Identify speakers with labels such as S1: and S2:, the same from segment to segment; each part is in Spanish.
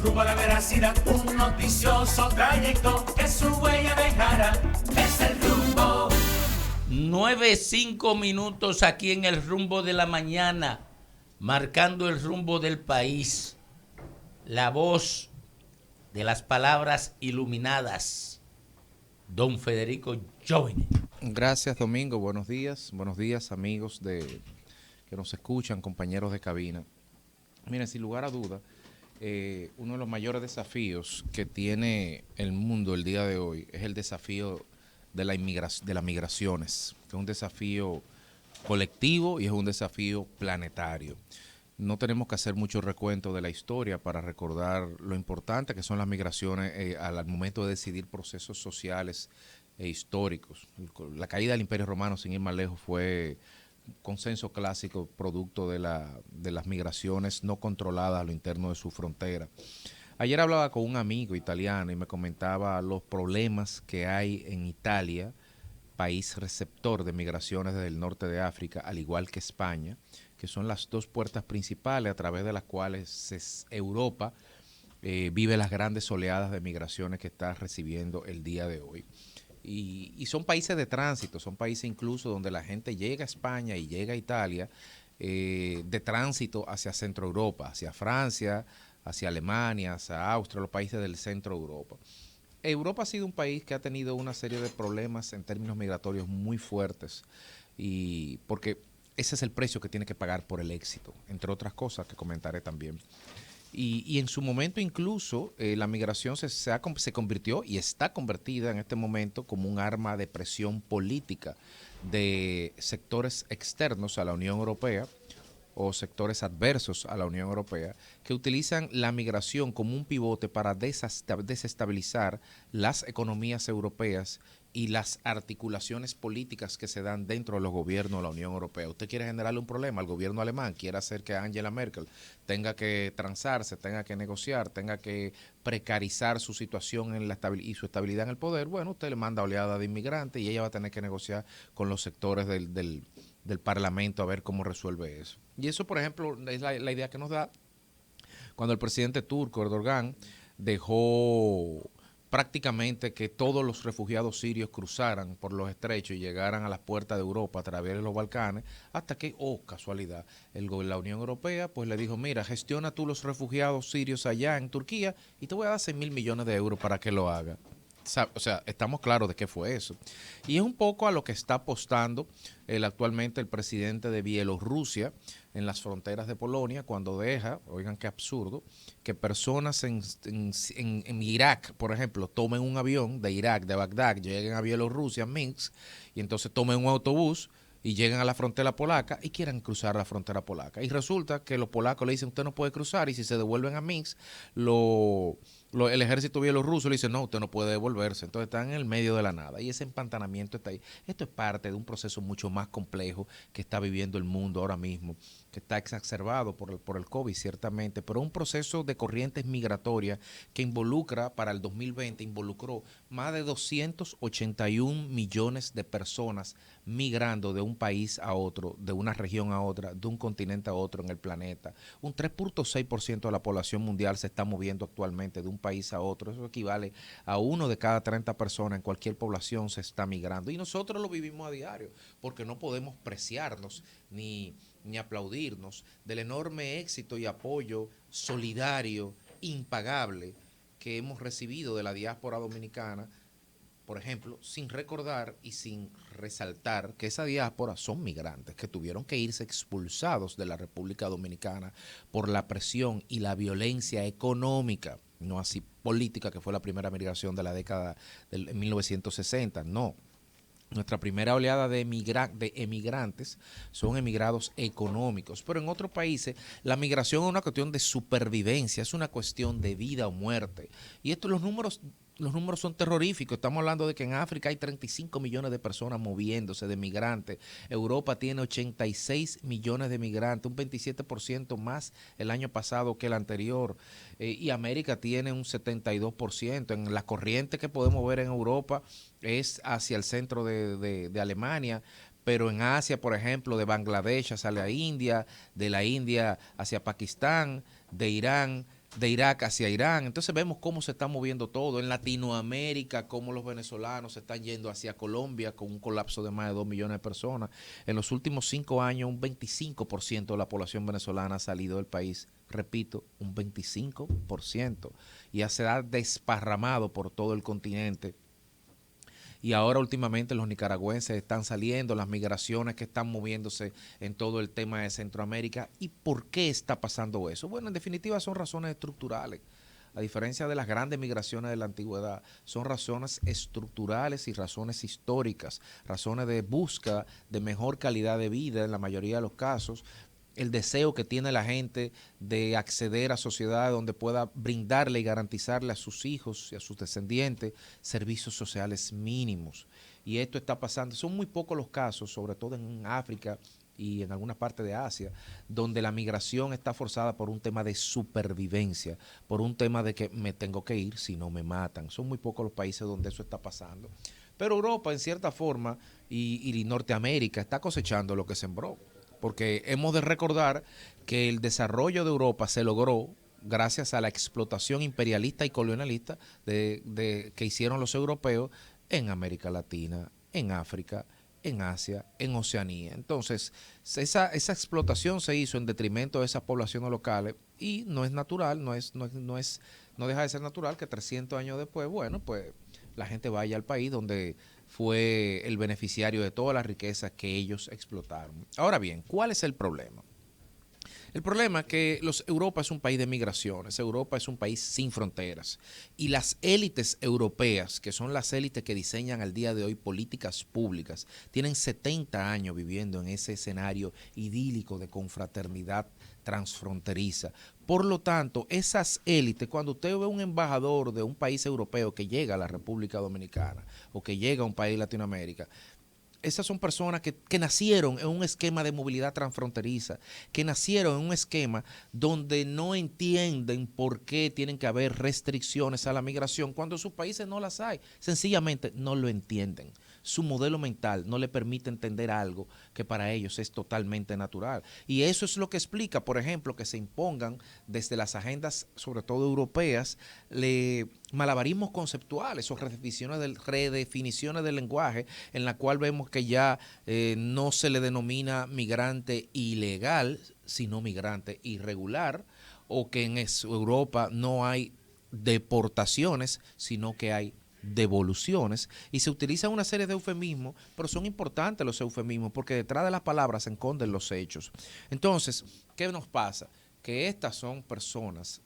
S1: rumbo a la veracidad, un noticioso trayecto que su huella dejara. Es el rumbo.
S2: 9:05 aquí en el rumbo de la mañana, marcando el rumbo del país. La voz de las palabras iluminadas, don Federico Jovine.
S3: Gracias, Domingo. Buenos días amigos que nos escuchan, compañeros de cabina. Miren, sin lugar a duda, uno de los mayores desafíos que tiene el mundo el día de hoy es el desafío de las migraciones, que es un desafío colectivo y es un desafío planetario. No tenemos que hacer mucho recuento de la historia para recordar lo importante que son las migraciones al momento de decidir procesos sociales e históricos. La caída del Imperio Romano, sin ir más lejos, fue consenso clásico producto de las migraciones no controladas a lo interno de su frontera. Ayer hablaba con un amigo italiano y me comentaba los problemas que hay en Italia, país receptor de migraciones desde el norte de África, al igual que España, que son las dos puertas principales a través de las cuales Europa vive las grandes oleadas de migraciones que está recibiendo el día de hoy. Y son países de tránsito, son países incluso donde la gente llega a España y llega a Italia de tránsito hacia Centro Europa, hacia Francia, hacia Alemania, hacia Austria, los países del Centro Europa. Europa ha sido un país que ha tenido una serie de problemas en términos migratorios muy fuertes, y porque ese es el precio que tiene que pagar por el éxito, entre otras cosas que comentaré también. Y en su momento incluso la migración se convirtió y está convertida en este momento como un arma de presión política de sectores externos a la Unión Europea o sectores adversos a la Unión Europea que utilizan la migración como un pivote para desestabilizar las economías europeas y las articulaciones políticas que se dan dentro de los gobiernos de la Unión Europea. Usted quiere generarle un problema al gobierno alemán, quiere hacer que Angela Merkel tenga que transarse, tenga que negociar, tenga que precarizar su situación y su estabilidad en el poder. Bueno, usted le manda oleada de inmigrantes y ella va a tener que negociar con los sectores del Parlamento a ver cómo resuelve eso. Y eso, por ejemplo, es la idea que nos da cuando el presidente turco, Erdogan, dejó prácticamente que todos los refugiados sirios cruzaran por los estrechos y llegaran a las puertas de Europa a través de los Balcanes, hasta que, casualidad, la Unión Europea pues le dijo, mira, gestiona tú los refugiados sirios allá en Turquía y te voy a dar 6.000 millones de euros para que lo haga. O sea, estamos claros de qué fue eso. Y es un poco a lo que está apostando actualmente el presidente de Bielorrusia en las fronteras de Polonia, cuando deja, oigan qué absurdo, que personas en Irak, por ejemplo, tomen un avión de Irak, de Bagdad, lleguen a Bielorrusia, Minsk, y entonces tomen un autobús y llegan a la frontera polaca y quieran cruzar la frontera polaca. Y resulta que los polacos le dicen, usted no puede cruzar, y si se devuelven a Minsk, el ejército bielorruso le dice, no, usted no puede devolverse. Entonces están en el medio de la nada y ese empantanamiento está ahí. Esto es parte de un proceso mucho más complejo que está viviendo el mundo ahora mismo, que está exacerbado por el COVID, ciertamente, pero un proceso de corrientes migratorias que para el 2020, involucró más de 281 millones de personas migrando de un país a otro, de una región a otra, de un continente a otro en el planeta. Un 3.6% de la población mundial se está moviendo actualmente de un país a otro. Eso equivale a 1 de cada 30 personas en cualquier población se está migrando. Y nosotros lo vivimos a diario, porque no podemos preciarnos ni aplaudirnos del enorme éxito y apoyo solidario, impagable, que hemos recibido de la diáspora dominicana, por ejemplo, sin recordar y sin resaltar que esa diáspora son migrantes que tuvieron que irse expulsados de la República Dominicana por la presión y la violencia económica, no así política, que fue la primera migración de la década de 1960, no. Nuestra primera oleada de emigrantes son emigrados económicos, pero en otros países la migración es una cuestión de supervivencia, es una cuestión de vida o muerte. Y los números son terroríficos. Estamos hablando de que en África hay 35 millones de personas moviéndose, de migrantes. Europa tiene 86 millones de migrantes, un 27% más el año pasado que el anterior. Y América tiene un 72%. En la corriente que podemos ver en Europa es hacia el centro de Alemania, pero en Asia, por ejemplo, de Bangladesh hacia la India, de la India hacia Pakistán, de Irán de Irak hacia Irán. Entonces vemos cómo se está moviendo todo. En Latinoamérica, cómo los venezolanos se están yendo hacia Colombia con un colapso de más de 2 millones de personas. En los últimos 5 años, un 25% de la población venezolana ha salido del país. Repito, un 25%. Y se ha desparramado por todo el continente. Y ahora últimamente los nicaragüenses están saliendo, las migraciones que están moviéndose en todo el tema de Centroamérica. ¿Y por qué está pasando eso? Bueno, en definitiva son razones estructurales. A diferencia de las grandes migraciones de la antigüedad, son razones estructurales y razones históricas, razones de búsqueda de mejor calidad de vida en la mayoría de los casos, el deseo que tiene la gente de acceder a sociedades donde pueda brindarle y garantizarle a sus hijos y a sus descendientes servicios sociales mínimos. Y esto está pasando, son muy pocos los casos, sobre todo en África y en algunas partes de Asia, donde la migración está forzada por un tema de supervivencia, por un tema de que me tengo que ir si no me matan. Son muy pocos los países donde eso está pasando. Pero Europa, en cierta forma, y Norteamérica está cosechando lo que sembró. Porque hemos de recordar que el desarrollo de Europa se logró gracias a la explotación imperialista y colonialista que hicieron los europeos en América Latina, en África, en Asia, en Oceanía. Entonces, esa explotación se hizo en detrimento de esas poblaciones locales y no es natural, no deja de ser natural que 300 años después, bueno, pues la gente vaya al país donde fue el beneficiario de todas las riquezas que ellos explotaron. Ahora bien, ¿cuál es el problema? El problema es que Europa es un país de migraciones, Europa es un país sin fronteras y las élites europeas, que son las élites que diseñan al día de hoy políticas públicas, tienen 70 años viviendo en ese escenario idílico de confraternidad transfronteriza. Por lo tanto, esas élites, cuando usted ve un embajador de un país europeo que llega a la República Dominicana o que llega a un país de Latinoamérica, esas son personas que nacieron en un esquema de movilidad transfronteriza, que nacieron en un esquema donde no entienden por qué tienen que haber restricciones a la migración cuando en sus países no las hay. Sencillamente no lo entienden. Su modelo mental no le permite entender algo que para ellos es totalmente natural. Y eso es lo que explica, por ejemplo, que se impongan desde las agendas, sobre todo europeas, malabarismos conceptuales o redefiniciones del lenguaje, en la cual vemos que ya no se le denomina migrante ilegal, sino migrante irregular, o que en Europa no hay deportaciones, sino que hay devoluciones, y se utilizan una serie de eufemismos, pero son importantes los eufemismos porque detrás de las palabras se esconden los hechos. Entonces, ¿qué nos pasa? Que estas son personas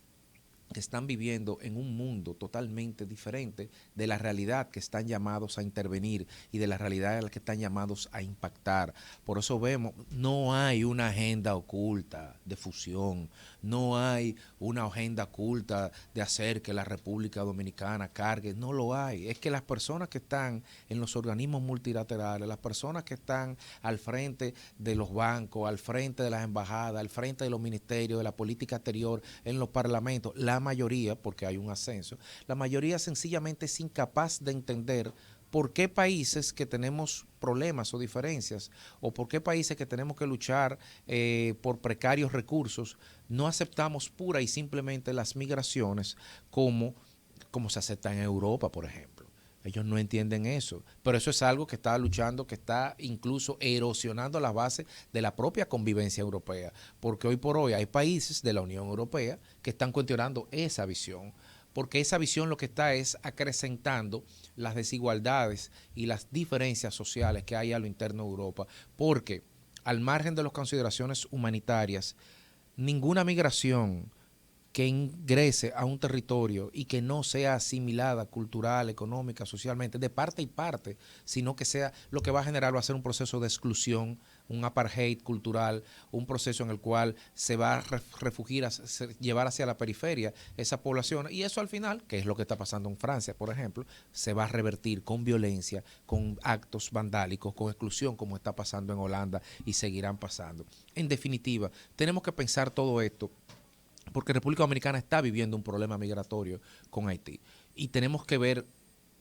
S3: que están viviendo en un mundo totalmente diferente de la realidad que están llamados a intervenir y de la realidad en la que están llamados a impactar. Por eso vemos, no hay una agenda oculta de fusión, no hay una agenda oculta de hacer que la República Dominicana cargue, no lo hay. Es que las personas que están en los organismos multilaterales, las personas que están al frente de los bancos, al frente de las embajadas, al frente de los ministerios, de la política exterior, en los parlamentos, la mayoría, porque hay un ascenso, la mayoría sencillamente es incapaz de entender por qué países que tenemos problemas o diferencias, o por qué países que tenemos que luchar por precarios recursos, no aceptamos pura y simplemente las migraciones como se acepta en Europa, por ejemplo. Ellos no entienden eso, pero eso es algo que está luchando, que está incluso erosionando las bases de la propia convivencia europea, porque hoy por hoy hay países de la Unión Europea que están cuestionando esa visión, porque esa visión lo que está es acrecentando las desigualdades y las diferencias sociales que hay a lo interno de Europa, porque al margen de las consideraciones humanitarias, ninguna migración que ingrese a un territorio y que no sea asimilada cultural, económica, socialmente, de parte y parte, sino que sea lo que va a generar va a ser un proceso de exclusión, un apartheid cultural, un proceso en el cual se va a llevar hacia la periferia esa población, y eso al final, que es lo que está pasando en Francia, por ejemplo, se va a revertir con violencia, con actos vandálicos, con exclusión, como está pasando en Holanda y seguirán pasando. En definitiva, tenemos que pensar todo esto porque República Dominicana está viviendo un problema migratorio con Haití y tenemos que ver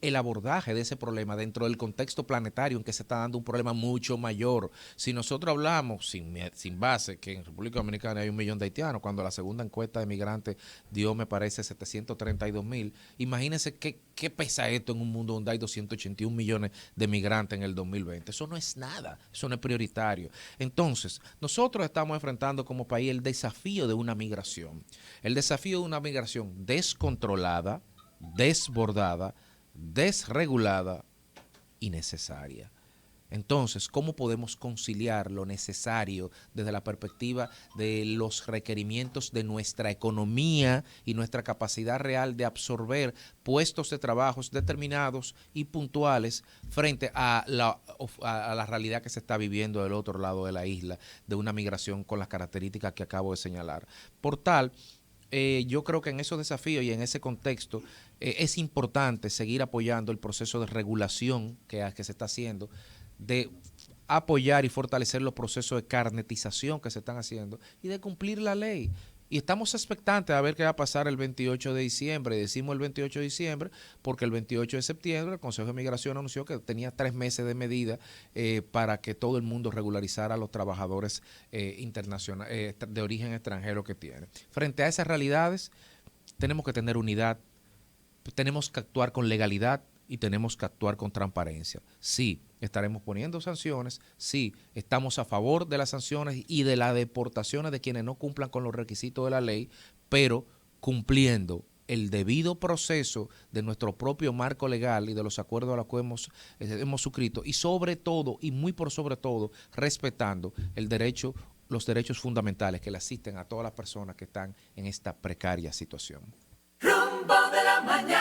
S3: el abordaje de ese problema dentro del contexto planetario en que se está dando un problema mucho mayor. Si nosotros hablamos sin base que en República Dominicana hay 1 millón de haitianos, cuando la segunda encuesta de migrantes dio, me parece, 732,000, imagínense qué pesa esto en un mundo donde hay 281 millones de migrantes en el 2020. Eso no es nada, eso no es prioritario. Entonces, nosotros estamos enfrentando como país el desafío de una migración. El desafío de una migración descontrolada, desbordada, desregulada y necesaria. Entonces, ¿cómo podemos conciliar lo necesario desde la perspectiva de los requerimientos de nuestra economía y nuestra capacidad real de absorber puestos de trabajos determinados y puntuales frente a la realidad que se está viviendo del otro lado de la isla, de una migración con las características que acabo de señalar? Por tal, yo creo que en esos desafíos y en ese contexto es importante seguir apoyando el proceso de regulación que se está haciendo, de apoyar y fortalecer los procesos de carnetización que se están haciendo y de cumplir la ley. Y estamos expectantes a ver qué va a pasar el 28 de diciembre. Decimos el 28 de diciembre porque el 28 de septiembre el Consejo de Migración anunció que tenía 3 meses de medida para que todo el mundo regularizara a los trabajadores internacionales de origen extranjero que tiene. Frente a esas realidades, tenemos que tener unidad, tenemos que actuar con legalidad y tenemos que actuar con transparencia. Sí, estaremos poniendo sanciones, sí, estamos a favor de las sanciones y de las deportaciones de quienes no cumplan con los requisitos de la ley, pero cumpliendo el debido proceso de nuestro propio marco legal y de los acuerdos a los que hemos suscrito, y sobre todo, y muy por sobre todo, respetando los derechos fundamentales que le asisten a todas las personas que están en esta precaria situación.
S1: Rumbo de la mañana.